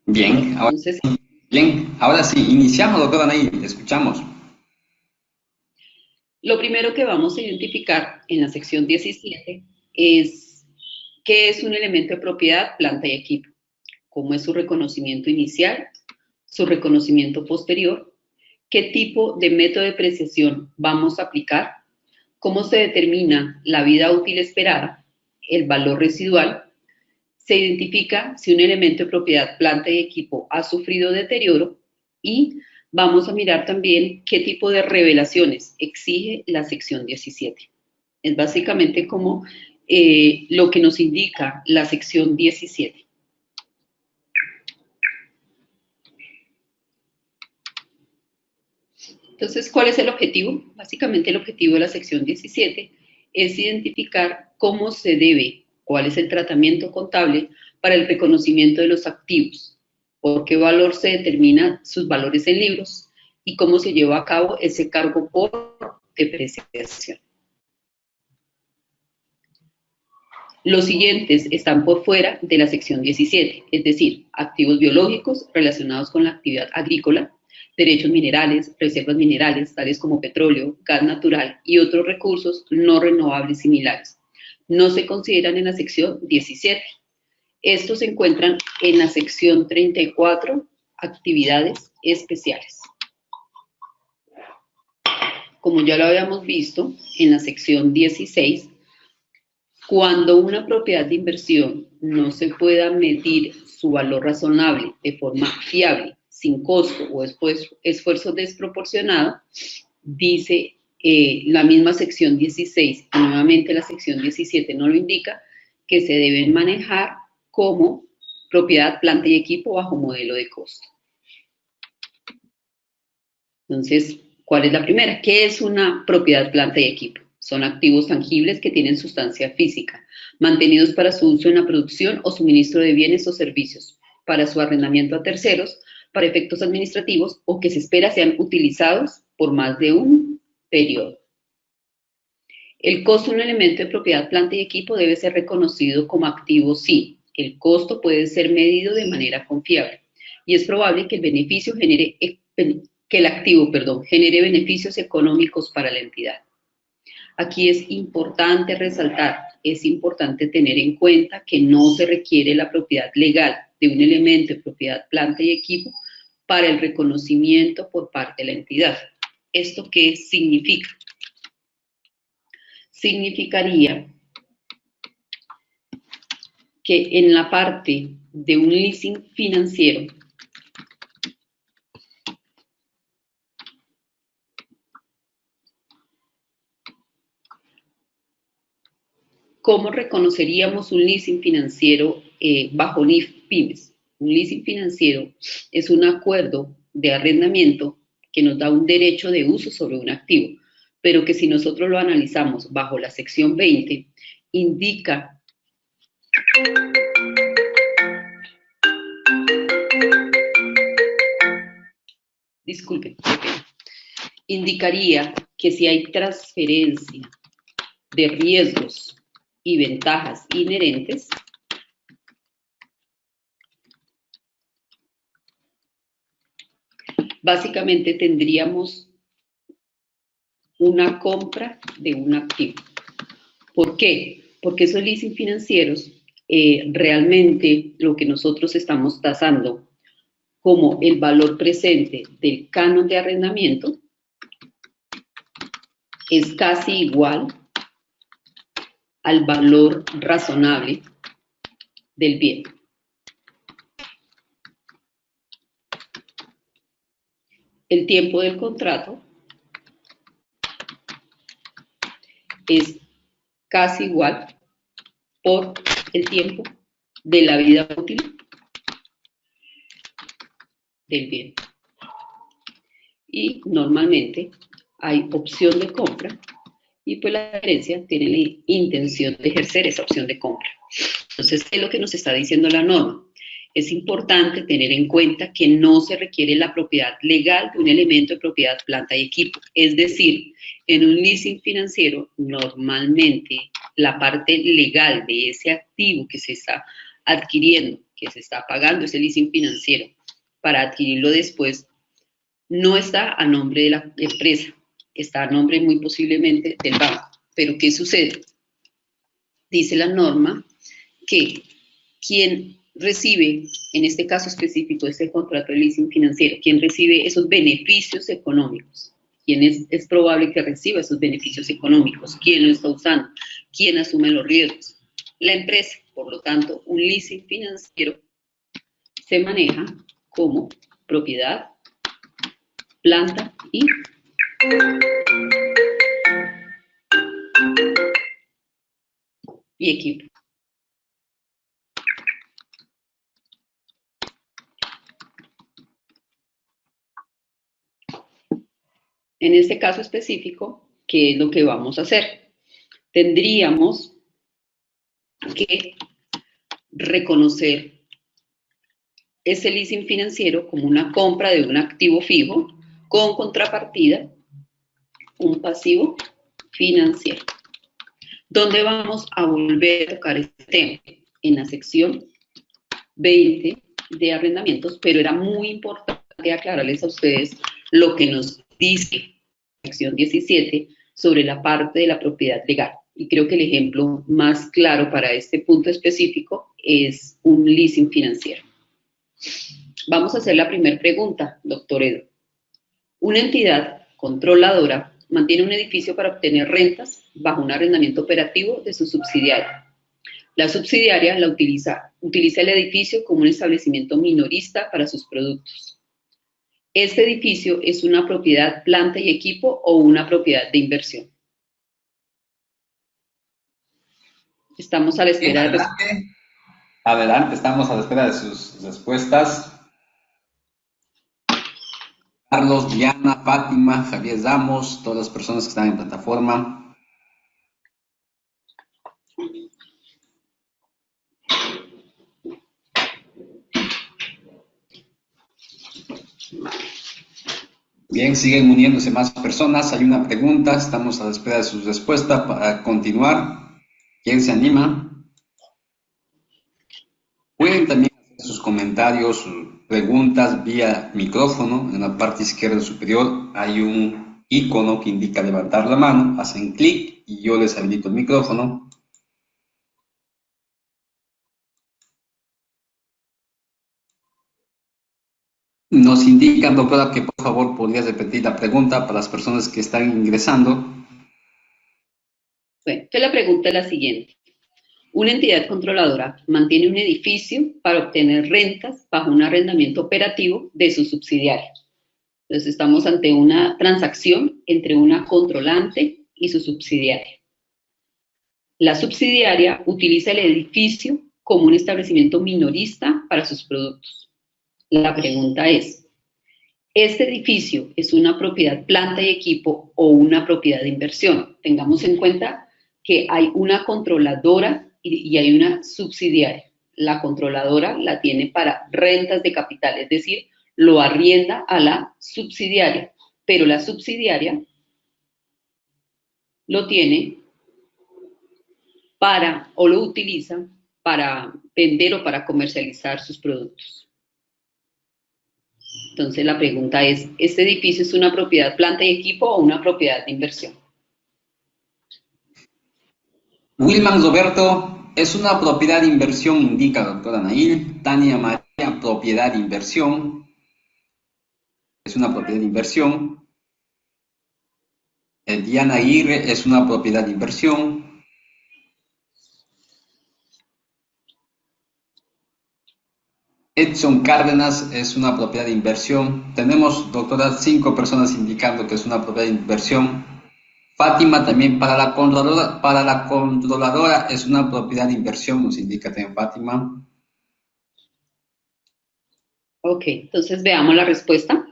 Bien, ahora, Entonces, bien, ahora sí, iniciamos, doctora Anaí, escuchamos. lo primero que vamos a identificar en la sección 17 es qué es un elemento de propiedad, planta y equipo, cómo es su reconocimiento inicial, su reconocimiento posterior, qué tipo de método de depreciación vamos a aplicar, cómo se determina la vida útil esperada, el valor residual, se identifica si un elemento de propiedad, planta y equipo ha sufrido deterioro y vamos a mirar también qué tipo de revelaciones exige la sección 17. Es básicamente como lo que nos indica la sección 17. Entonces, ¿cuál es el objetivo? Básicamente el objetivo de la sección 17 es identificar cómo se debe, cuál es el tratamiento contable para el reconocimiento de los activos, por qué valor se determinan sus valores en libros y cómo se lleva a cabo ese cargo por depreciación. Los siguientes están por fuera de la sección 17, es decir, activos biológicos relacionados con la actividad agrícola, derechos minerales, reservas minerales, tales como petróleo, gas natural y otros recursos no renovables similares. No se consideran en la sección 17. Estos se encuentran en la sección 34, actividades especiales. Como ya lo habíamos visto en la sección 16, cuando una propiedad de inversión no se pueda medir su valor razonable de forma fiable, sin costo o esfuerzo desproporcionado, dice la misma sección 16 y nuevamente la sección 17 no lo indica, que se deben manejar como propiedad, planta y equipo bajo modelo de costo. Entonces, ¿cuál es la primera? ¿Qué es una propiedad, planta y equipo? Son activos tangibles que tienen sustancia física, mantenidos para su uso en la producción o suministro de bienes o servicios, para su arrendamiento a terceros, para efectos administrativos o que se espera sean utilizados por más de un periodo. El costo de un elemento de propiedad, planta y equipo debe ser reconocido como activo si el costo puede ser medido de manera confiable y es probable que el beneficio genere que el activo, genere beneficios económicos para la entidad. Aquí es importante resaltar, es importante tener en cuenta que no se requiere la propiedad legal de un elemento de propiedad, planta y equipo para el reconocimiento por parte de la entidad. ¿Esto qué significa? Significaría que en la parte de un leasing financiero, ¿cómo reconoceríamos un leasing financiero bajo NIF Pymes? Un leasing financiero es un acuerdo de arrendamiento que nos da un derecho de uso sobre un activo, pero que si nosotros lo analizamos bajo la sección 20, indica disculpen, indicaría que si hay transferencia de riesgos y ventajas inherentes, básicamente tendríamos una compra de un activo. ¿Por qué? Porque esos leasing financieros realmente lo que nosotros estamos tasando como el valor presente del canon de arrendamiento es casi igual al valor razonable del bien. El tiempo del contrato es casi igual por el tiempo de la vida útil del bien. Y normalmente hay opción de compra y pues la gerencia tiene la intención de ejercer esa opción de compra. Entonces, ¿qué es lo que nos está diciendo la norma? Es importante tener en cuenta que no se requiere la propiedad legal de un elemento de propiedad, planta y equipo. Es decir, en un leasing financiero, normalmente la parte legal de ese activo que se está adquiriendo que se está pagando ese leasing financiero para adquirirlo después, no está a nombre de la empresa, está a nombre muy posiblemente del banco. Pero ¿qué sucede? Dice la norma que quien recibe, en este caso específico, este contrato de leasing financiero, quien recibe esos beneficios económicos, quién es probable que reciba esos beneficios económicos, quién lo está usando, quién asume los riesgos, la empresa. Por lo tanto, un leasing financiero se maneja como propiedad, planta y equipo. En este caso específico, ¿qué es lo que vamos a hacer? Tendríamos que reconocer ese leasing financiero como una compra de un activo fijo con contrapartida, un pasivo financiero. ¿Dónde vamos a volver a tocar este tema? En la sección 20 de arrendamientos, pero era muy importante aclararles a ustedes lo que nos dice la sección 17 sobre la parte de la propiedad legal. Y creo que el ejemplo más claro para este punto específico es un leasing financiero. Vamos a hacer la primera pregunta, doctor Edo. Una entidad controladora mantiene un edificio para obtener rentas bajo un arrendamiento operativo de su subsidiaria. La subsidiaria utiliza el edificio como un establecimiento minorista para sus productos. ¿Este edificio es una propiedad, planta y equipo o una propiedad de inversión? Estamos a la espera de... Adelante, estamos a la espera de sus respuestas. Carlos, Diana, Fátima, Javier Ramos, todas las personas que están en plataforma. Bien, siguen uniéndose más personas. Hay una pregunta, estamos a la espera de sus respuestas para continuar. ¿Quién se anima? Pueden también hacer sus comentarios, sus preguntas vía micrófono. En la parte izquierda superior hay un icono que indica levantar la mano. Hacen clic y yo les habilito el micrófono. Nos indican, doctora, que por favor podría repetir la pregunta para las personas que están ingresando. Bueno, entonces la pregunta es la siguiente. Una entidad controladora mantiene un edificio para obtener rentas bajo un arrendamiento operativo de su subsidiaria. Entonces estamos ante una transacción entre una controlante y su subsidiaria. La subsidiaria utiliza el edificio como un establecimiento minorista para sus productos. La pregunta es, ¿este edificio es una propiedad, planta y equipo o una propiedad de inversión? Tengamos en cuenta que hay una controladora y hay una subsidiaria. La controladora la tiene para rentas de capital, es decir, lo arrienda a la subsidiaria, pero la subsidiaria lo tiene para, o lo utiliza para vender o para comercializar sus productos. Entonces la pregunta es, ¿este edificio es una propiedad, planta y equipo o una propiedad de inversión? Wilman Roberto, es una propiedad de inversión, indica doctora Nail. Tania María, propiedad de inversión. Es una propiedad de inversión. Diana Aguirre, es una propiedad de inversión. Edson Cárdenas, es una propiedad de inversión. Tenemos, doctora, 5 personas indicando que es una propiedad de inversión. Fátima también, para la controladora es una propiedad de inversión, nos indica también Fátima. Ok, entonces veamos la respuesta.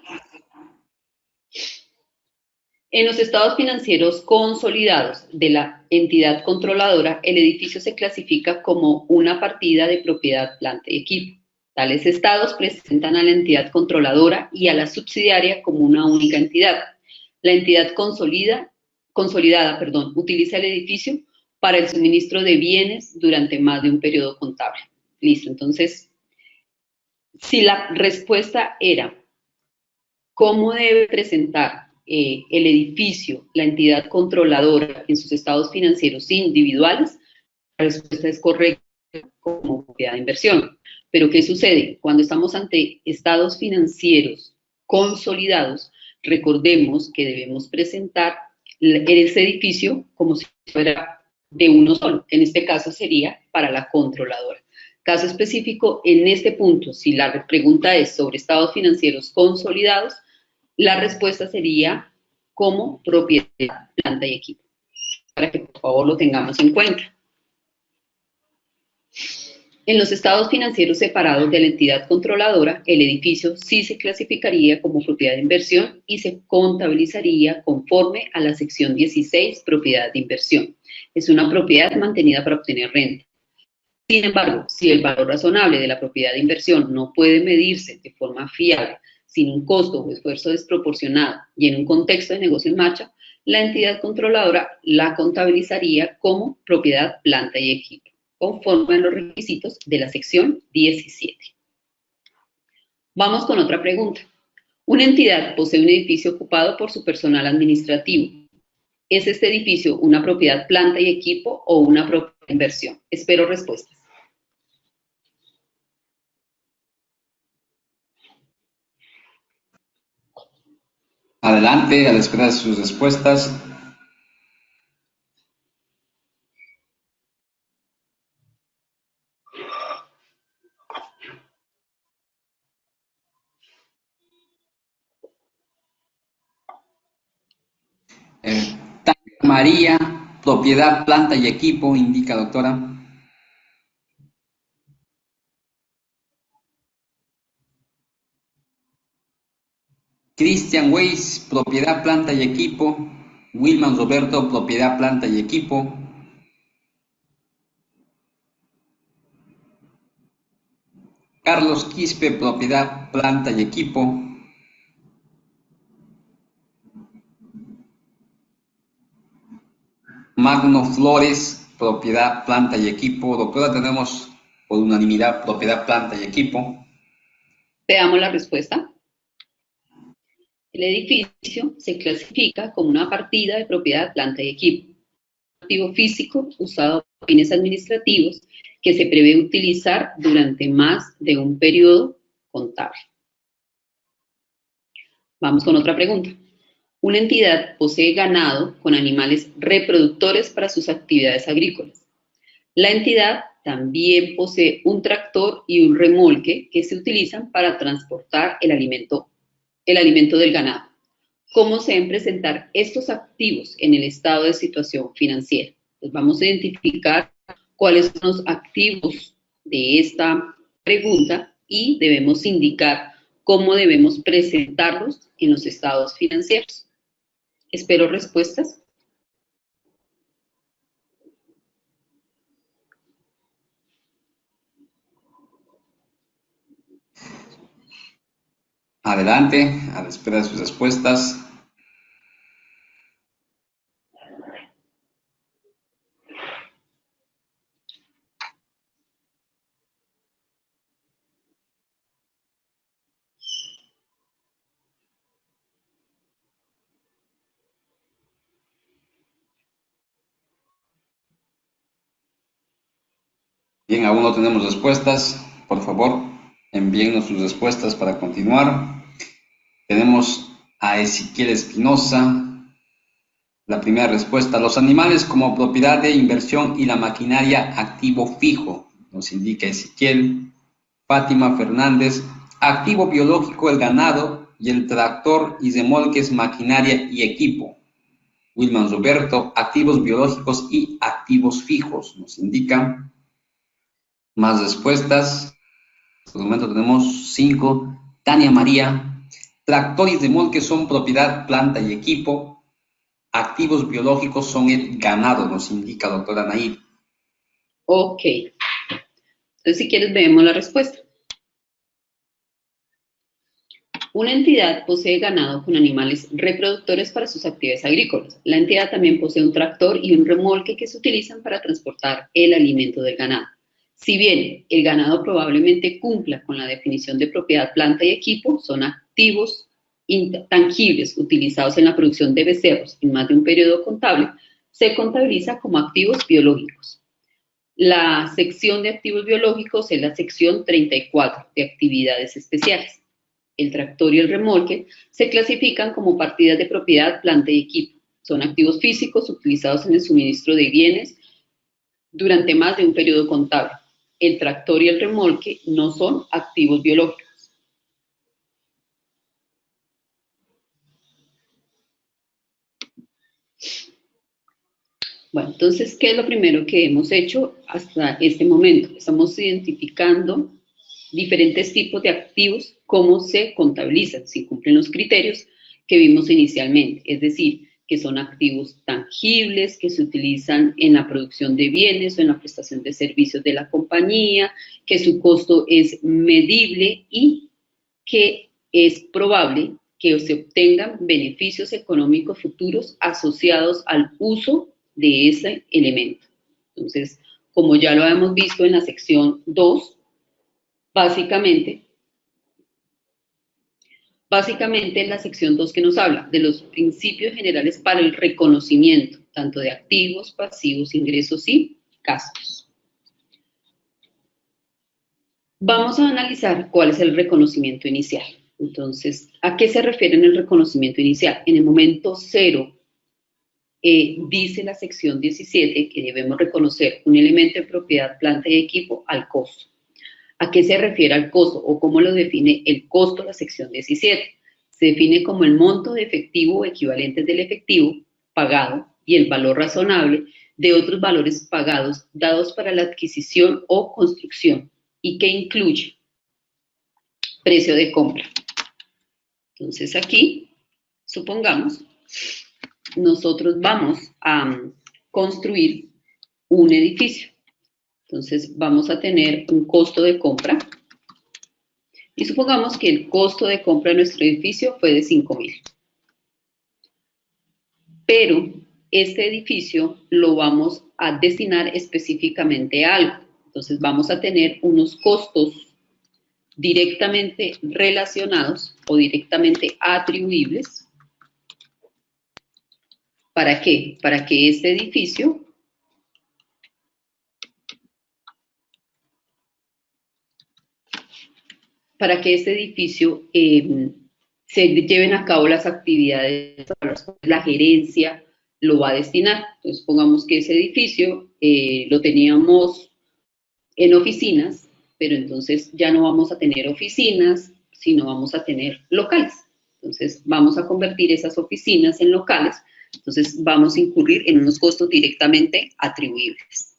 En los estados financieros consolidados de la entidad controladora, el edificio se clasifica como una partida de propiedad, planta y equipo. Tales estados presentan a la entidad controladora y a la subsidiaria como una única entidad. La entidad consolidada, utiliza el edificio para el suministro de bienes durante más de un periodo contable. Listo, entonces Si la respuesta era cómo debe presentar el edificio, la entidad controladora en sus estados financieros individuales, la respuesta es correcta como propiedad de inversión. Pero ¿qué sucede? Cuando estamos ante estados financieros consolidados, recordemos que debemos presentar ese edificio como si fuera de uno solo. En este caso sería para la controladora. Caso específico, en este punto, si la pregunta es sobre estados financieros consolidados, la respuesta sería como propiedad, planta y equipo, para que por favor lo tengamos en cuenta. En los estados financieros separados de la entidad controladora, el edificio sí se clasificaría como propiedad de inversión y se contabilizaría conforme a la sección 16, propiedad de inversión. Es una propiedad mantenida para obtener renta. Sin embargo, si el valor razonable de la propiedad de inversión no puede medirse de forma fiable, sin un costo o esfuerzo desproporcionado y en un contexto de negocio en marcha, la entidad controladora la contabilizaría como propiedad, planta y equipo, conforme a los requisitos de la sección 17. Vamos con otra pregunta. Una entidad posee un edificio ocupado por su personal administrativo. ¿Es este edificio una propiedad, planta y equipo o una propiedad de inversión? Espero respuestas. Adelante, a la espera de sus respuestas. Tania María, propiedad, planta y equipo, indica doctora. Cristian Weiss, propiedad, planta y equipo. Wilman Roberto, propiedad, planta y equipo. Carlos Quispe, propiedad, planta y equipo. Magno Flores, propiedad, planta y equipo. Doctora, tenemos por unanimidad propiedad, planta y equipo. Veamos la respuesta. El edificio se clasifica como una partida de propiedad, planta y equipo. Un activo físico usado para fines administrativos que se prevé utilizar durante más de un periodo contable. Vamos con otra pregunta. Una entidad posee ganado con animales reproductores para sus actividades agrícolas. La entidad también posee un tractor y un remolque que se utilizan para transportar el alimento del ganado. ¿Cómo se deben presentar estos activos en el estado de situación financiera? Pues vamos a identificar cuáles son los activos de esta pregunta y debemos indicar cómo debemos presentarlos en los estados financieros. Espero respuestas. Adelante, a la espera de sus respuestas. Bien, aún no tenemos respuestas. Por favor, envíennos sus respuestas para continuar. Tenemos a Ezequiel Espinosa. La primera respuesta, los animales como propiedad de inversión y la maquinaria activo fijo, nos indica Ezequiel. Fátima Fernández, activo biológico el ganado y el tractor y remolques, maquinaria y equipo. Wilman Roberto, activos biológicos y activos fijos, nos indican. Más respuestas, por el momento tenemos 5. Tania María, tractor y remolque son propiedad, planta y equipo. Activos biológicos son el ganado, nos indica doctora Nair. Ok. Entonces, si quieres, vemos la respuesta. Una entidad posee ganado con animales reproductores para sus actividades agrícolas. La entidad también posee un tractor y un remolque que se utilizan para transportar el alimento del ganado. Si bien el ganado probablemente cumpla con la definición de propiedad, planta y equipo, son activos intangibles utilizados en la producción de becerros en más de un periodo contable, se contabiliza como activos biológicos. La sección de activos biológicos es la sección 34 de actividades especiales. El tractor y el remolque se clasifican como partidas de propiedad, planta y equipo. Son activos físicos utilizados en el suministro de bienes durante más de un periodo contable. El tractor y el remolque no son activos biológicos. Bueno, entonces, ¿qué es lo primero que hemos hecho hasta este momento? Estamos identificando diferentes tipos de activos, cómo se contabilizan, si cumplen los criterios que vimos inicialmente, es decir, que son activos tangibles, que se utilizan en la producción de bienes o en la prestación de servicios de la compañía, que su costo es medible y que es probable que se obtengan beneficios económicos futuros asociados al uso de ese elemento. Entonces, como ya lo hemos visto en la sección 2, básicamente es la sección 2 que nos habla de los principios generales para el reconocimiento, tanto de activos, pasivos, ingresos y gastos. Vamos a analizar cuál es el reconocimiento inicial. Entonces, ¿a qué se refiere en el reconocimiento inicial? En el momento 0, dice la sección 17 que debemos reconocer un elemento de propiedad, planta y equipo al costo. ¿A qué se refiere al costo o cómo lo define el costo la sección 17? Se define como el monto de efectivo o equivalentes del efectivo pagado y el valor razonable de otros valores pagados dados para la adquisición o construcción y que incluye precio de compra. Entonces aquí, supongamos, nosotros vamos a construir un edificio. Entonces vamos a tener un costo de compra y supongamos que el costo de compra de nuestro edificio fue de 5.000. Pero este edificio lo vamos a destinar específicamente a algo. Entonces vamos a tener unos costos directamente relacionados o directamente atribuibles. ¿Para qué? Para que este edificio se lleven a cabo las actividades a las cuales la gerencia lo va a destinar. Entonces, pongamos que ese edificio lo teníamos en oficinas, pero entonces ya no vamos a tener oficinas, sino vamos a tener locales. Entonces, vamos a convertir esas oficinas en locales. Entonces, vamos a incurrir en unos costos directamente atribuibles.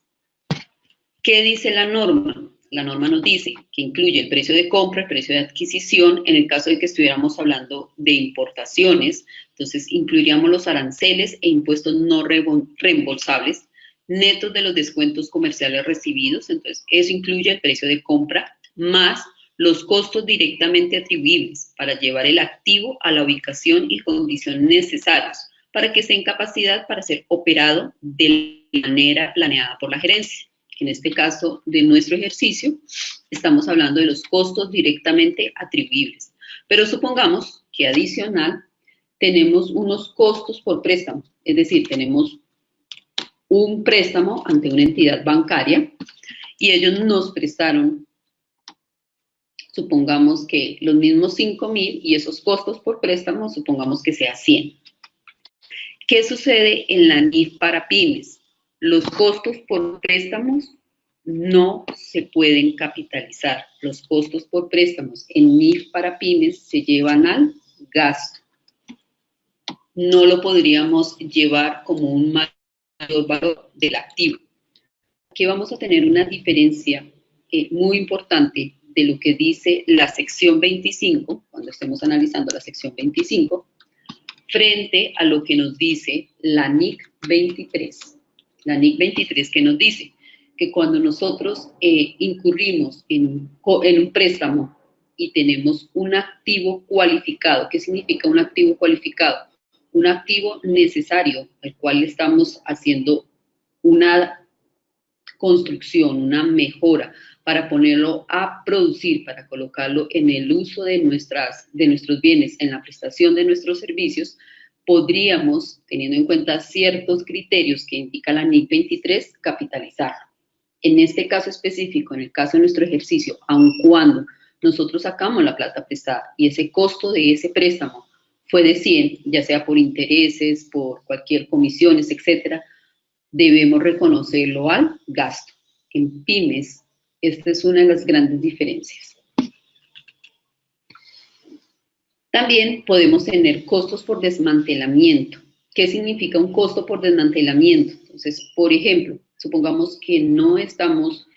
¿Qué dice la norma? La norma nos dice que incluye el precio de compra, el precio de adquisición, en el caso de que estuviéramos hablando de importaciones, entonces incluiríamos los aranceles e impuestos no reembolsables, netos de los descuentos comerciales recibidos, entonces eso incluye el precio de compra, más los costos directamente atribuibles para llevar el activo a la ubicación y condiciones necesarias para que esté en capacidad para ser operado de manera planeada por la gerencia. En este caso de nuestro ejercicio, estamos hablando de los costos directamente atribuibles. Pero supongamos que adicional tenemos unos costos por préstamo, es decir, tenemos un préstamo ante una entidad bancaria y ellos nos prestaron, supongamos que los mismos 5.000 y esos costos por préstamo, supongamos que sea 100. ¿Qué sucede en la NIF para pymes? Los costos por préstamos no se pueden capitalizar. Los costos por préstamos en NIF para pymes se llevan al gasto. No lo podríamos llevar como un mayor valor del activo. Aquí vamos a tener una diferencia muy importante de lo que dice la sección 25, cuando estemos analizando la sección 25, frente a lo que nos dice la NIC 23. La NIC 23 que nos dice que cuando nosotros incurrimos en un préstamo y tenemos un activo cualificado, ¿qué significa un activo cualificado? Un activo necesario al cual le estamos haciendo una construcción, una mejora para ponerlo a producir, para colocarlo en el uso de nuestros bienes, en la prestación de nuestros servicios, podríamos, teniendo en cuenta ciertos criterios que indica la NIC 23, capitalizarlo. En este caso específico, en el caso de nuestro ejercicio, aun cuando nosotros sacamos la plata prestada y ese costo de ese préstamo fue de 100, ya sea por intereses, por cualquier comisiones, etcétera, debemos reconocerlo al gasto. En pymes, esta es una de las grandes diferencias. También podemos tener costos por desmantelamiento. ¿Qué significa un costo por desmantelamiento? Entonces, por ejemplo, supongamos que no estamos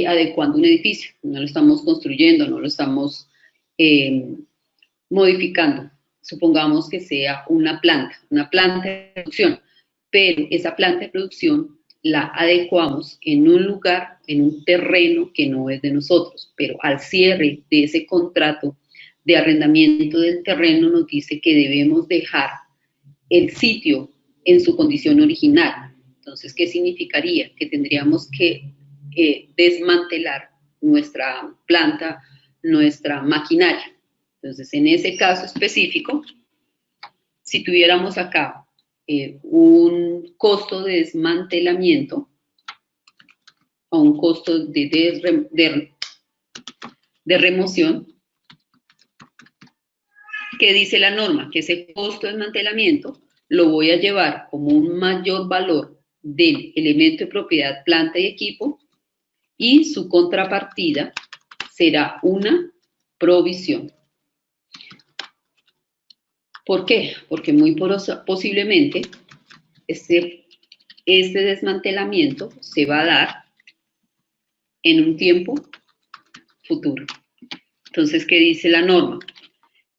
adecuando un edificio, no lo estamos construyendo, no lo estamos modificando. Supongamos que sea una planta de producción, pero esa planta de producción la adecuamos en un lugar, en un terreno que no es de nosotros, pero al cierre de ese contrato de arrendamiento del terreno nos dice que debemos dejar el sitio en su condición original. Entonces, ¿qué significaría? Que tendríamos que desmantelar nuestra planta, nuestra maquinaria. Entonces, en ese caso específico, si tuviéramos acá un costo de desmantelamiento o un costo de remoción, ¿qué dice la norma? Que ese costo de desmantelamiento lo voy a llevar como un mayor valor del elemento de propiedad, planta y equipo, y su contrapartida será una provisión. ¿Por qué? Porque muy posiblemente este desmantelamiento se va a dar en un tiempo futuro. Entonces, ¿qué dice la norma?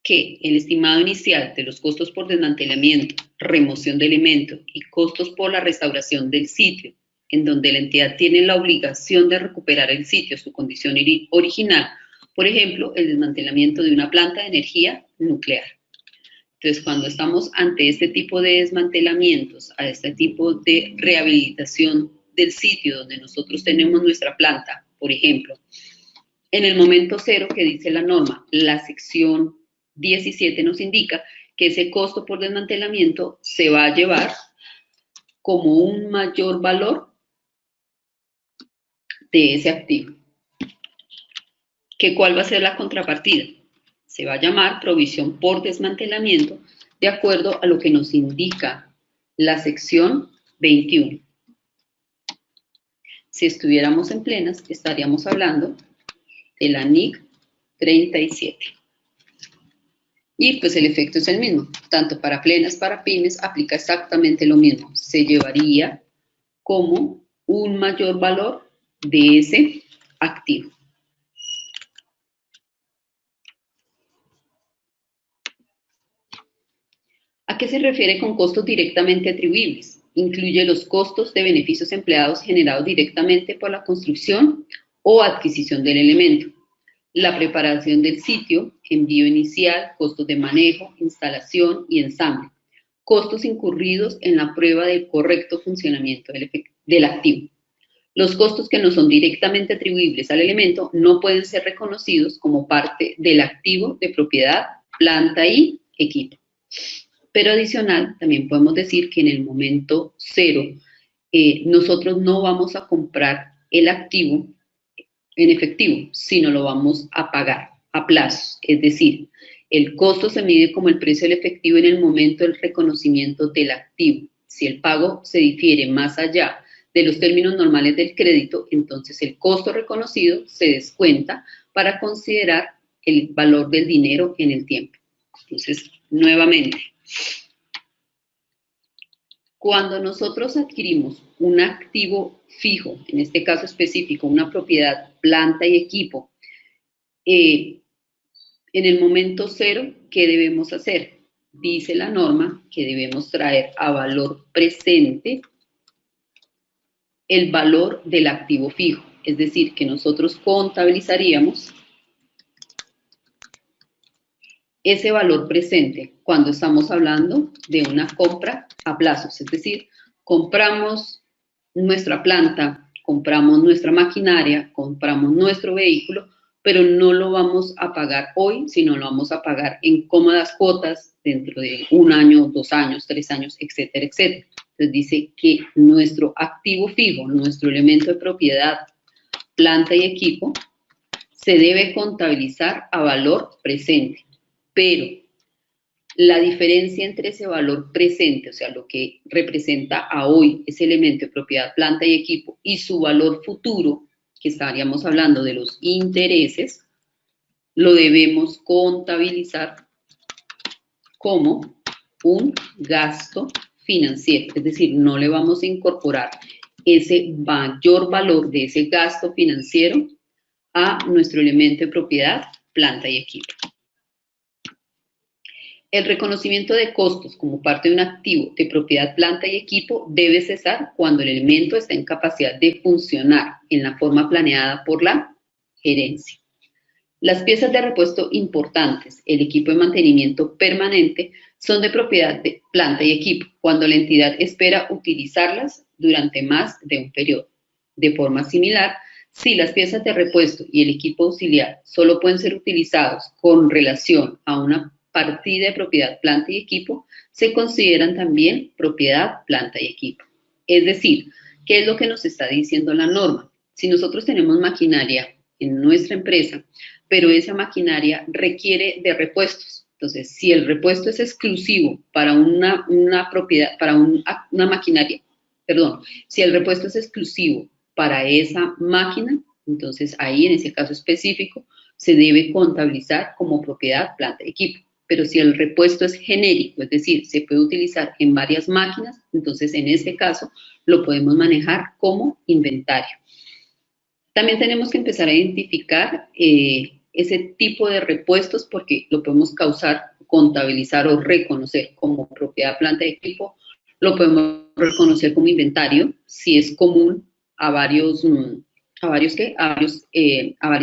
Que el estimado inicial de los costos por desmantelamiento, remoción de elementos y costos por la restauración del sitio, en donde la entidad tiene la obligación de recuperar el sitio a su condición original, por ejemplo, el desmantelamiento de una planta de energía nuclear. Entonces, cuando estamos ante este tipo de desmantelamientos, a este tipo de rehabilitación del sitio donde nosotros tenemos nuestra planta, por ejemplo, en el momento cero que dice la norma, la sección 17 nos indica que ese costo por desmantelamiento se va a llevar como un mayor valor de ese activo. ¿Cuál va a ser la contrapartida? Se va a llamar provisión por desmantelamiento de acuerdo a lo que nos indica la sección 21. Si estuviéramos en plenas, estaríamos hablando de la NIC 37. Y pues el efecto es el mismo, tanto para plenas, para pymes, aplica exactamente lo mismo. Se llevaría como un mayor valor de ese activo. ¿A qué se refiere con costos directamente atribuibles? Incluye los costos de beneficios empleados generados directamente por la construcción o adquisición del elemento, la preparación del sitio, envío inicial, costos de manejo, instalación y ensamble, costos incurridos en la prueba del correcto funcionamiento del activo. Los costos que no son directamente atribuibles al elemento no pueden ser reconocidos como parte del activo de propiedad, planta y equipo. Pero adicional, también podemos decir que en el momento cero, nosotros no vamos a comprar el activo en efectivo, sino lo vamos a pagar a plazos. Es decir, el costo se mide como el precio del efectivo en el momento del reconocimiento del activo. Si el pago se difiere más allá de los términos normales del crédito, entonces el costo reconocido se descuenta para considerar el valor del dinero en el tiempo. Entonces, nuevamente, cuando nosotros adquirimos un activo fijo, en este caso específico, una propiedad, planta y equipo, en el momento cero, ¿qué debemos hacer? Dice la norma que debemos traer a valor presente el valor del activo fijo. Es decir, que nosotros contabilizaríamos ese valor presente cuando estamos hablando de una compra a plazos. Es decir, compramos nuestra planta compramos nuestra maquinaria, compramos nuestro vehículo, pero no lo vamos a pagar hoy, sino lo vamos a pagar en cómodas cuotas dentro de 1 año, 2 años, 3 años, etcétera, etcétera. Entonces dice que nuestro activo fijo, nuestro elemento de propiedad, planta y equipo, se debe contabilizar a valor presente, pero la diferencia entre ese valor presente, o sea, lo que representa a hoy ese elemento de propiedad, planta y equipo, y su valor futuro, que estaríamos hablando de los intereses, lo debemos contabilizar como un gasto financiero, es decir, no le vamos a incorporar ese mayor valor de ese gasto financiero a nuestro elemento de propiedad, planta y equipo. El reconocimiento de costos como parte de un activo de propiedad, planta y equipo debe cesar cuando el elemento está en capacidad de funcionar en la forma planeada por la gerencia. Las piezas de repuesto importantes, el equipo de mantenimiento permanente, son de propiedad de planta y equipo cuando la entidad espera utilizarlas durante más de un periodo. De forma similar, si las piezas de repuesto y el equipo auxiliar solo pueden ser utilizados con relación a una partida de propiedad, planta y equipo, se consideran también propiedad, planta y equipo. Es decir, ¿qué es lo que nos está diciendo la norma? Si nosotros tenemos maquinaria en nuestra empresa, pero esa maquinaria requiere de repuestos, entonces si el repuesto es exclusivo para una propiedad, para una maquinaria, perdón, si el repuesto es exclusivo para esa máquina, entonces ahí en ese caso específico se debe contabilizar como propiedad, planta y equipo. Pero si el repuesto es genérico, es decir, se puede utilizar en varias máquinas, entonces en este caso lo podemos manejar como inventario. También tenemos que empezar a identificar ese tipo de repuestos porque lo podemos contabilizar o reconocer como propiedad, planta y equipo, lo podemos reconocer como inventario si es común a varias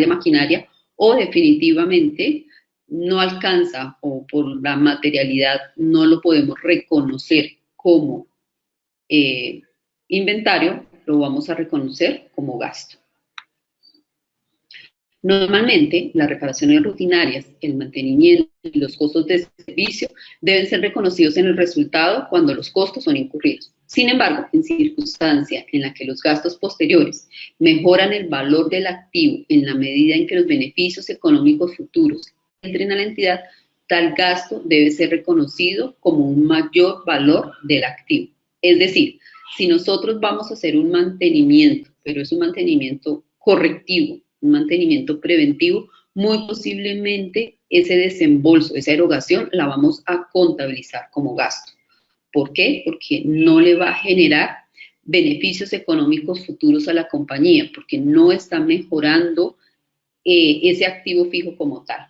maquinaria, o definitivamente no alcanza o por la materialidad no lo podemos reconocer como inventario, lo vamos a reconocer como gasto. Normalmente, las reparaciones rutinarias, el mantenimiento y los costos de servicio deben ser reconocidos en el resultado cuando los costos son incurridos. Sin embargo, en circunstancia en la que los gastos posteriores mejoran el valor del activo en la medida en que los beneficios económicos futuros entren a la entidad, tal gasto debe ser reconocido como un mayor valor del activo. Es decir, si nosotros vamos a hacer un mantenimiento, pero es un mantenimiento correctivo, un mantenimiento preventivo, muy posiblemente ese desembolso, esa erogación, la vamos a contabilizar como gasto. ¿Por qué? Porque no le va a generar beneficios económicos futuros a la compañía, porque no está mejorando ese activo fijo como tal.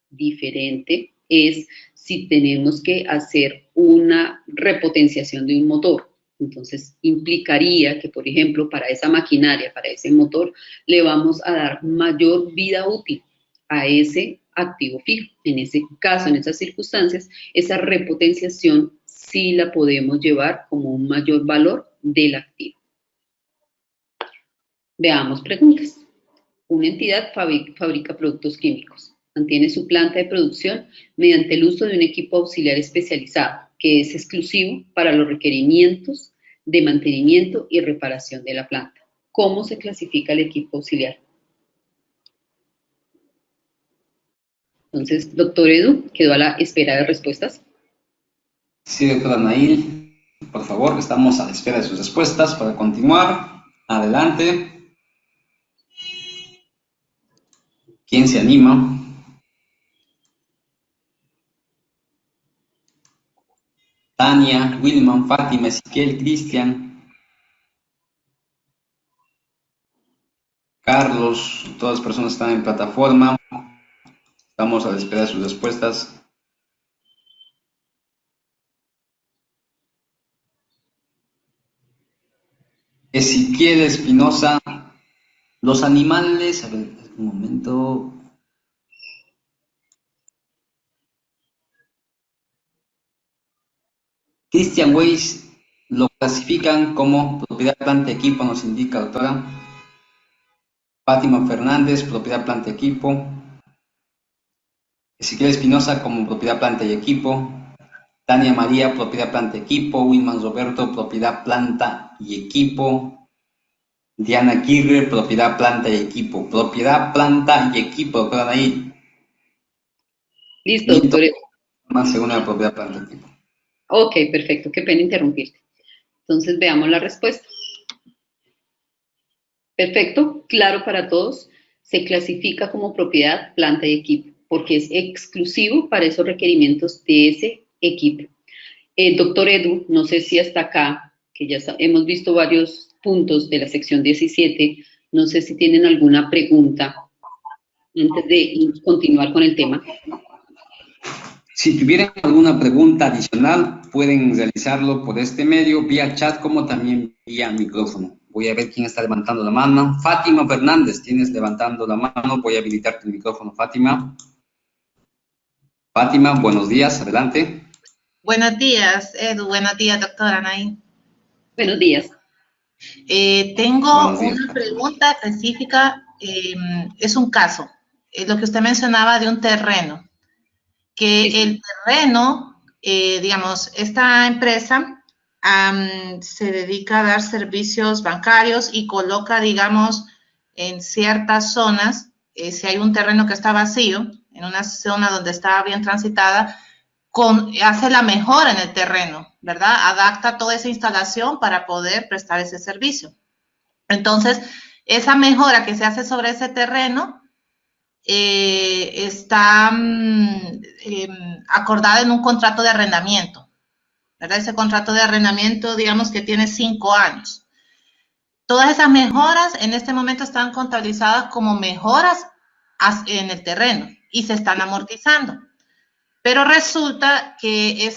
Diferente es si tenemos que hacer una repotenciación de un motor. Entonces, implicaría que, por ejemplo, para esa maquinaria, para ese motor, le vamos a dar mayor vida útil a ese activo fijo. En ese caso, en esas circunstancias, esa repotenciación sí la podemos llevar como un mayor valor del activo. Veamos preguntas. Una entidad fabrica productos químicos. Mantiene su planta de producción mediante el uso de un equipo auxiliar especializado, que es exclusivo para los requerimientos de mantenimiento y reparación de la planta. ¿Cómo se clasifica el equipo auxiliar? Entonces, doctor Edu, quedó a la espera de respuestas. Sí, doctora Nail, por favor, estamos a la espera de sus respuestas para continuar. Adelante. ¿Quién se anima? Tania, Wilman, Fátima, Ezequiel, Cristian, Carlos, todas las personas están en plataforma. Estamos a la espera de sus respuestas. Ezequiel Espinosa, los animales, a ver, un momento. Christian Weiss, lo clasifican como propiedad, planta, equipo, nos indica, doctora. Fátima Fernández, propiedad, planta, equipo. Ezequiel Espinosa como propiedad, planta y equipo. Tania María, propiedad, planta, equipo. Wilman Roberto, propiedad, planta y equipo. Diana Kirre, propiedad, planta y equipo. Propiedad, planta y equipo, doctora ahí. Listo, doctor. Más segunda la propiedad, planta y equipo. Ok, perfecto. Qué pena interrumpirte. Entonces veamos la respuesta. Perfecto, claro para todos. Se clasifica como propiedad, planta y equipo, porque es exclusivo para esos requerimientos de ese equipo. Doctor Edu, no sé si hasta acá, que ya hemos visto varios puntos de la sección 17, no sé si tienen alguna pregunta antes de continuar con el tema. Si tuvieran alguna pregunta adicional, pueden realizarlo por este medio, vía chat, como también vía micrófono. Voy a ver quién está levantando la mano. Fátima Fernández, tienes levantando la mano. Voy a habilitarte el micrófono, Fátima. Fátima, buenos días, adelante. Buenos días, Edu. Buenos días, doctora Anaí. Buenos días. Tengo una pregunta específica. Es un caso. Lo que usted mencionaba de un terreno. Que sí. El terreno, digamos, esta empresa se dedica a dar servicios bancarios y coloca, digamos, en ciertas zonas, si hay un terreno que está vacío, en una zona donde está bien transitada, hace la mejora en el terreno, ¿verdad? Adapta toda esa instalación para poder prestar ese servicio. Entonces, esa mejora que se hace sobre ese terreno está acordada en un contrato de arrendamiento, ¿verdad? Ese contrato de arrendamiento, digamos que tiene 5 años. Todas esas mejoras en este momento están contabilizadas como mejoras en el terreno y se están amortizando. Pero resulta que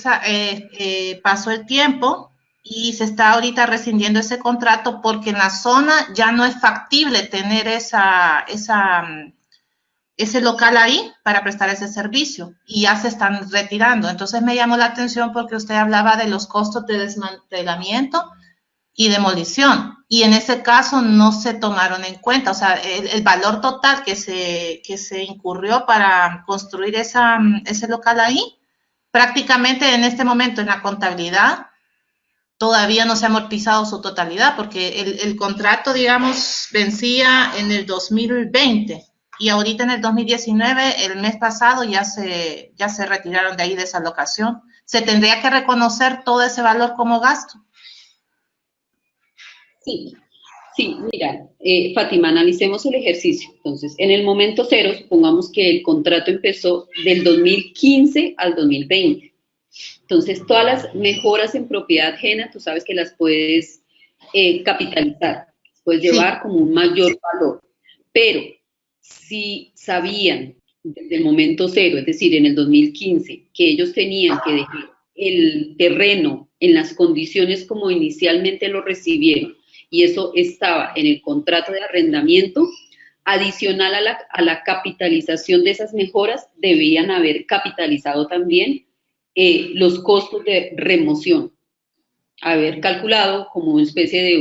pasó el tiempo y se está ahorita rescindiendo ese contrato porque en la zona ya no es factible tener ese local ahí para prestar ese servicio y ya se están retirando. Entonces me llamó la atención porque usted hablaba de los costos de desmantelamiento y demolición, y en ese caso no se tomaron en cuenta, o sea, el valor total que se incurrió para construir ese local ahí, prácticamente en este momento en la contabilidad todavía no se ha amortizado su totalidad, porque el contrato, digamos, vencía en el 2020, y ahorita en el 2019, el mes pasado, ya se retiraron de ahí de esa locación. ¿Se tendría que reconocer todo ese valor como gasto? Sí, mira, Fátima, analicemos el ejercicio. Entonces, en el momento cero, supongamos que el contrato empezó del 2015 al 2020. Entonces, todas las mejoras en propiedad ajena, tú sabes que las puedes capitalizar, puedes llevar como un mayor valor. Pero, si sabían desde el momento cero, es decir, en el 2015, que ellos tenían que dejar el terreno en las condiciones como inicialmente lo recibieron, y eso estaba en el contrato de arrendamiento, adicional a la capitalización de esas mejoras, debían haber capitalizado también los costos de remoción, haber calculado como una especie de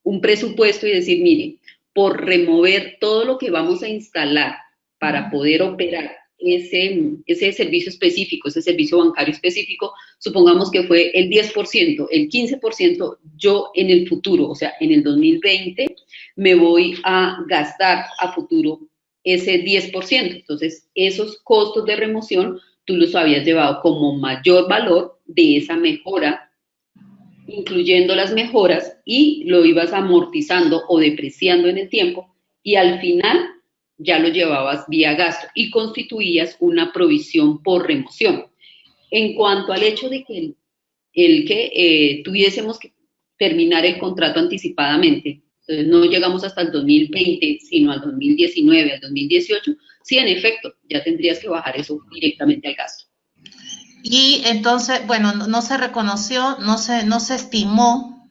un presupuesto y decir, mire, por remover todo lo que vamos a instalar para poder operar ese servicio específico, ese servicio bancario específico, supongamos que fue el 10%, el 15% yo en el futuro, o sea, en el 2020, me voy a gastar a futuro ese 10%. Entonces, esos costos de remoción tú los habías llevado como mayor valor de esa mejora, incluyendo las mejoras, y lo ibas amortizando o depreciando en el tiempo, y al final ya lo llevabas vía gasto y constituías una provisión por remoción. En cuanto al hecho de que tuviésemos que terminar el contrato anticipadamente, entonces no llegamos hasta el 2020, sino al 2019, al 2018, sí, en efecto, ya tendrías que bajar eso directamente al gasto. Y entonces, bueno, no se reconoció, no se estimó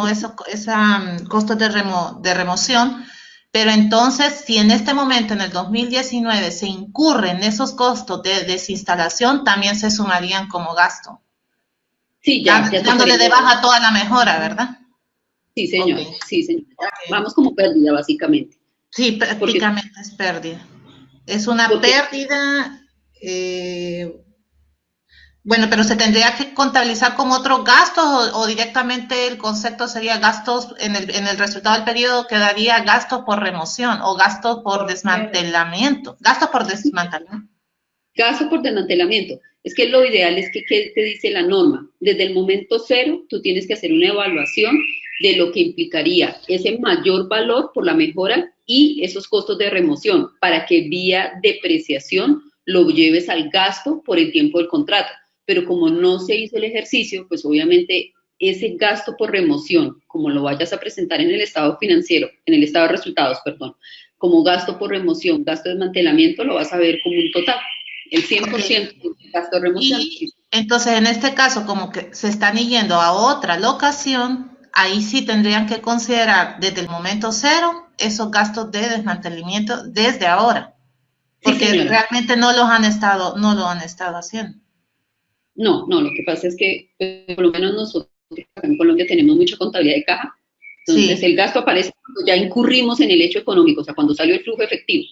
esos costos de remoción, pero entonces, si en este momento, en el 2019, se incurren esos costos de desinstalación, también se sumarían como gasto. Sí, ya dándole de baja toda la mejora, ¿verdad? Sí, señor. Okay. Sí, señor. Okay. Vamos como pérdida, básicamente. Sí, prácticamente es pérdida. Es una pérdida. Bueno, pero se tendría que contabilizar como otros gastos o directamente el concepto sería gastos en el resultado del periodo quedaría gastos por remoción o gastos por desmantelamiento. Gastos por desmantelamiento. Gasto por desmantelamiento. Es que lo ideal es que, ¿qué te dice la norma? Desde el momento cero, tú tienes que hacer una evaluación de lo que implicaría ese mayor valor por la mejora y esos costos de remoción para que vía depreciación lo lleves al gasto por el tiempo del contrato. Pero como no se hizo el ejercicio, pues obviamente ese gasto por remoción, como lo vayas a presentar en el estado financiero, en el estado de resultados, perdón, como gasto por remoción, gasto de desmantelamiento, lo vas a ver como un total. El 100% de gasto de remoción. Y entonces, en este caso, como que se están yendo a otra locación, ahí sí tendrían que considerar desde el momento cero esos gastos de desmantelamiento desde ahora. Porque sí, realmente no lo han estado haciendo. No, lo que pasa es que por lo menos nosotros acá en Colombia tenemos mucha contabilidad de caja. Entonces sí, el gasto aparece cuando ya incurrimos en el hecho económico, o sea, cuando salió el flujo efectivo.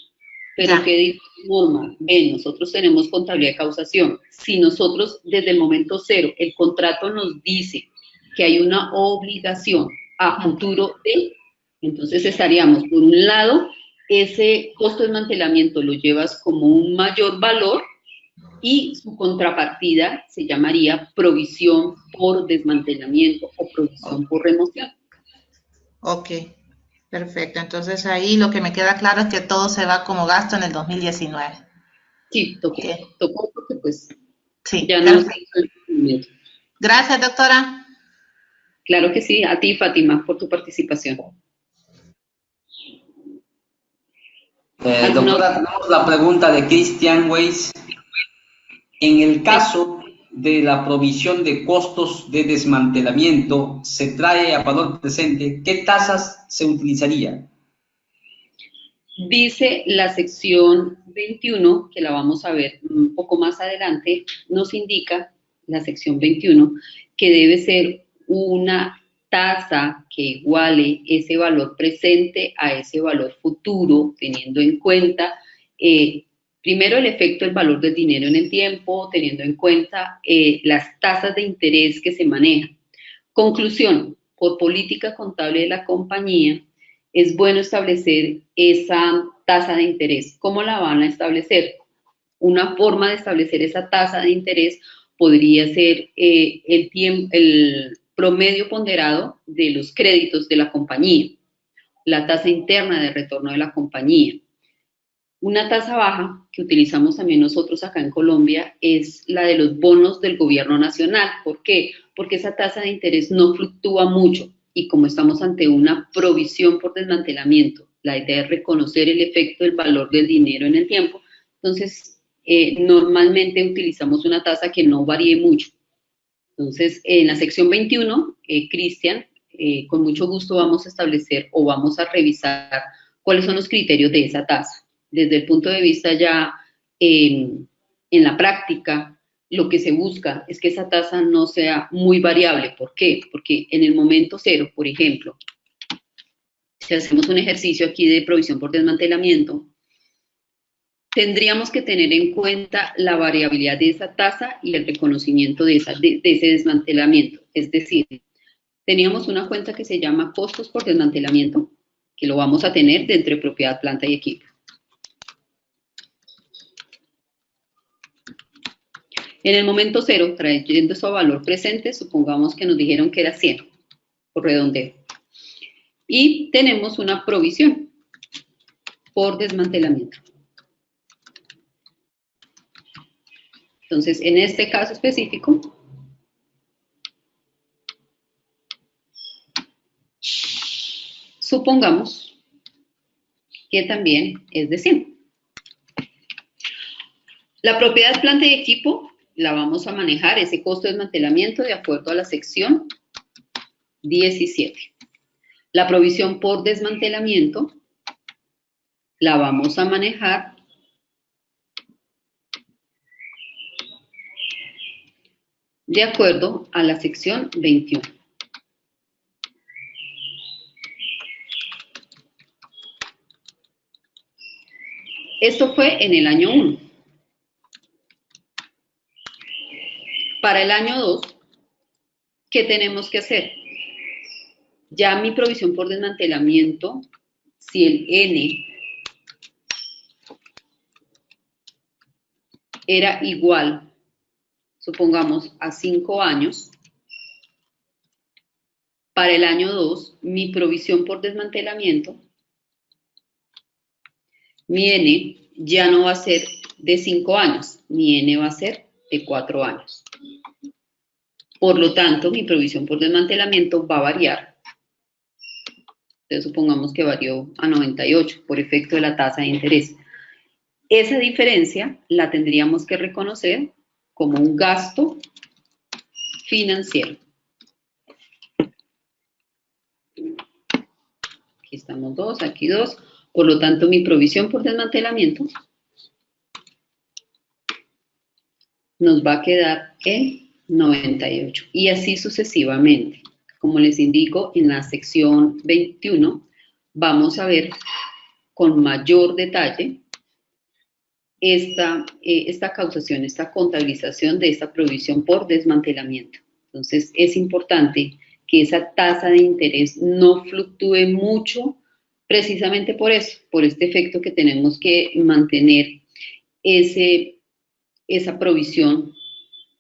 Pero ya. ¿Qué dice norma? Ven, nosotros tenemos contabilidad de causación. Si nosotros desde el momento cero, el contrato nos dice que hay una obligación a futuro de, entonces estaríamos, por un lado, ese costo de desmantelamiento lo llevas como un mayor valor y su contrapartida se llamaría provisión por desmantelamiento o provisión por remoción. Ok. Perfecto, entonces ahí lo que me queda claro es que todo se va como gasto en el 2019. Sí, tocó porque pues sí, ya no se hizo el cumplimiento. Gracias, doctora. Claro que sí, a ti, Fátima, por tu participación. Doctora, tenemos la pregunta de Christian Weiss. En el caso de la provisión de costos de desmantelamiento, se trae a valor presente, ¿qué tasas se utilizaría? Dice la sección 21, que la vamos a ver un poco más adelante, nos indica la sección 21 que debe ser una tasa que iguale ese valor presente a ese valor futuro, teniendo en cuenta primero el efecto del valor del dinero en el tiempo, teniendo en cuenta las tasas de interés que se manejan. Conclusión, por política contable de la compañía, es bueno establecer esa tasa de interés. ¿Cómo la van a establecer? Una forma de establecer esa tasa de interés podría ser el promedio ponderado de los créditos de la compañía, la tasa interna de retorno de la compañía. Una tasa baja que utilizamos también nosotros acá en Colombia es la de los bonos del gobierno nacional. ¿Por qué? Porque esa tasa de interés no fluctúa mucho y como estamos ante una provisión por desmantelamiento, la idea es reconocer el efecto del valor del dinero en el tiempo, entonces normalmente utilizamos una tasa que no varíe mucho. Entonces, en la sección 21, Cristian, con mucho gusto vamos a establecer o vamos a revisar cuáles son los criterios de esa tasa. Desde el punto de vista ya en la práctica, lo que se busca es que esa tasa no sea muy variable. ¿Por qué? Porque en el momento cero, por ejemplo, si hacemos un ejercicio aquí de provisión por desmantelamiento, tendríamos que tener en cuenta la variabilidad de esa tasa y el reconocimiento de ese desmantelamiento. Es decir, teníamos una cuenta que se llama costos por desmantelamiento, que lo vamos a tener dentro de propiedad, planta y equipo. En el momento cero, trayendo eso a valor presente, supongamos que nos dijeron que era 100, por redondeo. Y tenemos una provisión por desmantelamiento. Entonces, en este caso específico, supongamos que también es de 100. La propiedad, planta y equipo la vamos a manejar, ese costo de desmantelamiento, de acuerdo a la sección 17. La provisión por desmantelamiento la vamos a manejar de acuerdo a la sección 21. Esto fue en el año 1. Para el año 2, ¿qué tenemos que hacer? Ya mi provisión por desmantelamiento, si el N era igual, supongamos, a 5 años, para el año 2, mi provisión por desmantelamiento, mi N ya no va a ser de 5 años, mi N va a ser de 4 años. Por lo tanto, mi provisión por desmantelamiento va a variar. Entonces, supongamos que varió a 98 por efecto de la tasa de interés. Esa diferencia la tendríamos que reconocer como un gasto financiero. Aquí estamos 2, aquí 2. Por lo tanto, mi provisión por desmantelamiento nos va a quedar en 98. Y así sucesivamente. Como les indico, en la sección 21 vamos a ver con mayor detalle esta causación, esta contabilización de esta provisión por desmantelamiento. Entonces, es importante que esa tasa de interés no fluctúe mucho, precisamente por eso, por este efecto que tenemos que mantener esa provisión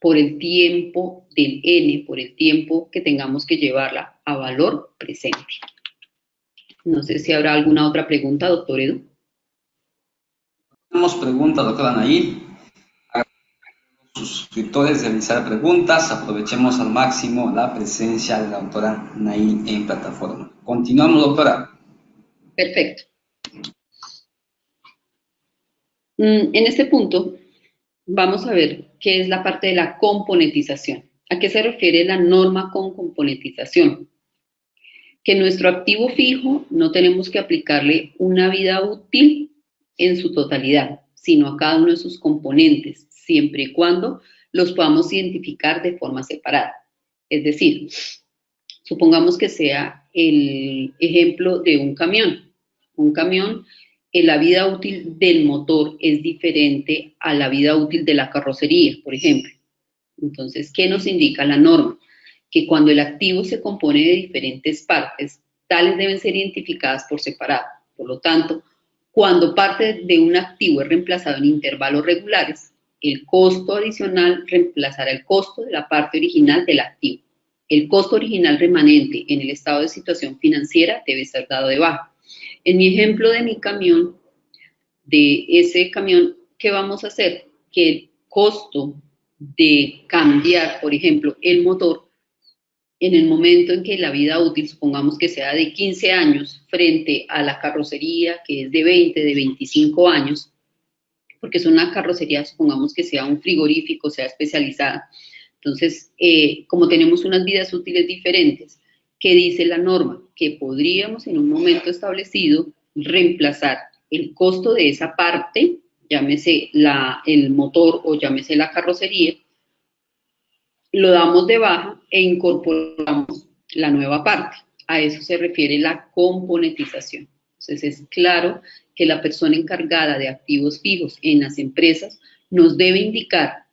por el tiempo del N, por el tiempo que tengamos que llevarla a valor presente. No sé si habrá alguna otra pregunta, doctor Edu. Tenemos preguntas, doctora Anaí. A los suscriptores de realizar preguntas, aprovechemos al máximo la presencia de la doctora Anaí en plataforma. Continuamos, doctora. Perfecto. En este punto vamos a ver qué es la parte de la componentización. ¿A qué se refiere la norma con componentización? Que nuestro activo fijo no tenemos que aplicarle una vida útil en su totalidad, sino a cada uno de sus componentes, siempre y cuando los podamos identificar de forma separada. Es decir, supongamos que sea el ejemplo de un camión. Un camión, la vida útil del motor es diferente a la vida útil de la carrocería, por ejemplo. Entonces, ¿qué nos indica la norma? Que cuando el activo se compone de diferentes partes, tales deben ser identificadas por separado. Por lo tanto, cuando parte de un activo es reemplazado en intervalos regulares, el costo adicional reemplazará el costo de la parte original del activo. El costo original remanente en el estado de situación financiera debe ser dado de baja. En mi ejemplo de mi camión, de ese camión, ¿qué vamos a hacer? Que el costo de cambiar, por ejemplo, el motor, en el momento en que la vida útil, supongamos que sea de 15 años, frente a la carrocería, que es de 20, de 25 años, porque es una carrocería, supongamos que sea un frigorífico, sea especializada. Entonces, como tenemos unas vidas útiles diferentes, ¿qué dice la norma? Que podríamos en un momento establecido reemplazar el costo de esa parte, llámese el motor o llámese la carrocería, lo damos de baja e incorporamos la nueva parte. A eso se refiere la componentización. Entonces es claro que la persona encargada de activos fijos en las empresas nos debe indicar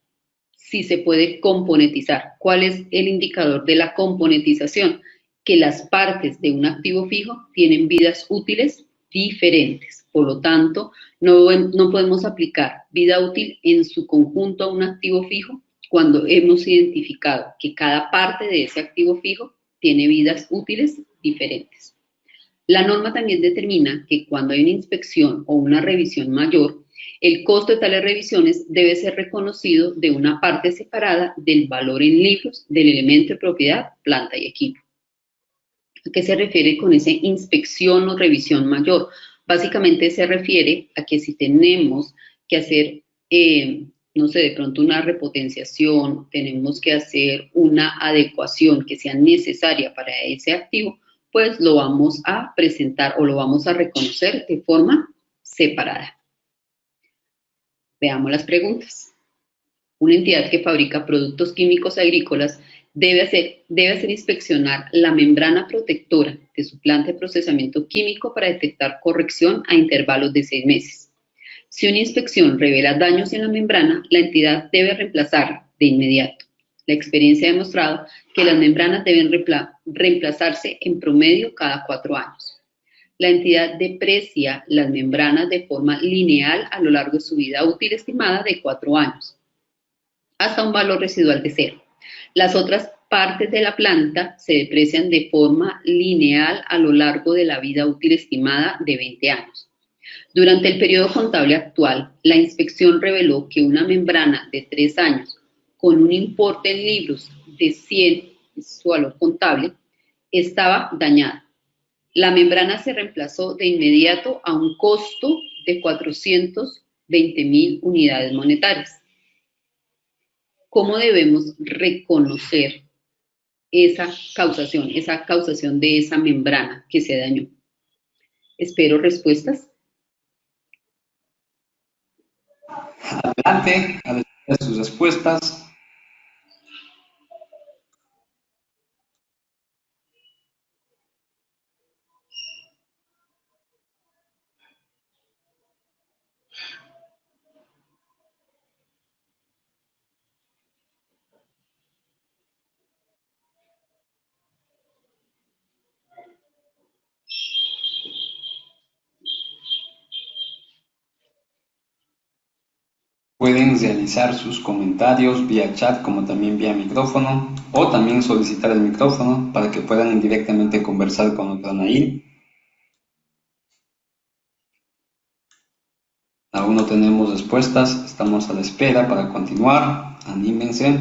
si se puede componentizar. ¿Cuál es el indicador de la componentización? Que las partes de un activo fijo tienen vidas útiles diferentes. Por lo tanto, no podemos aplicar vida útil en su conjunto a un activo fijo cuando hemos identificado que cada parte de ese activo fijo tiene vidas útiles diferentes. La norma también determina que cuando hay una inspección o una revisión mayor, el costo de tales revisiones debe ser reconocido de una parte separada del valor en libros del elemento de propiedad, planta y equipo. ¿A qué se refiere con esa inspección o revisión mayor? Básicamente se refiere a que si tenemos que hacer no sé, de pronto una repotenciación, tenemos que hacer una adecuación que sea necesaria para ese activo, pues lo vamos a presentar o lo vamos a reconocer de forma separada. Veamos las preguntas. Una entidad que fabrica productos químicos agrícolas debe hacer inspeccionar la membrana protectora de su planta de procesamiento químico para detectar corrección a intervalos de 6 meses. Si una inspección revela daños en la membrana, la entidad debe reemplazarla de inmediato. La experiencia ha demostrado que las membranas deben reemplazarse en promedio cada 4 años. La entidad deprecia las membranas de forma lineal a lo largo de su vida útil estimada de 4 años, hasta un valor residual de 0. Las otras partes de la planta se deprecian de forma lineal a lo largo de la vida útil estimada de 20 años. Durante el periodo contable actual, la inspección reveló que una membrana de 3 años con un importe en libros de 100, su valor contable, estaba dañada. La membrana se reemplazó de inmediato a un costo de 420.000 unidades monetarias. ¿Cómo debemos reconocer esa causación de esa membrana que se dañó? Espero respuestas. Adelante, a la espera de sus respuestas. Pueden realizar sus comentarios vía chat como también vía micrófono, o también solicitar el micrófono para que puedan directamente conversar con otra Nail. Aún no tenemos respuestas, estamos a la espera para continuar. Anímense.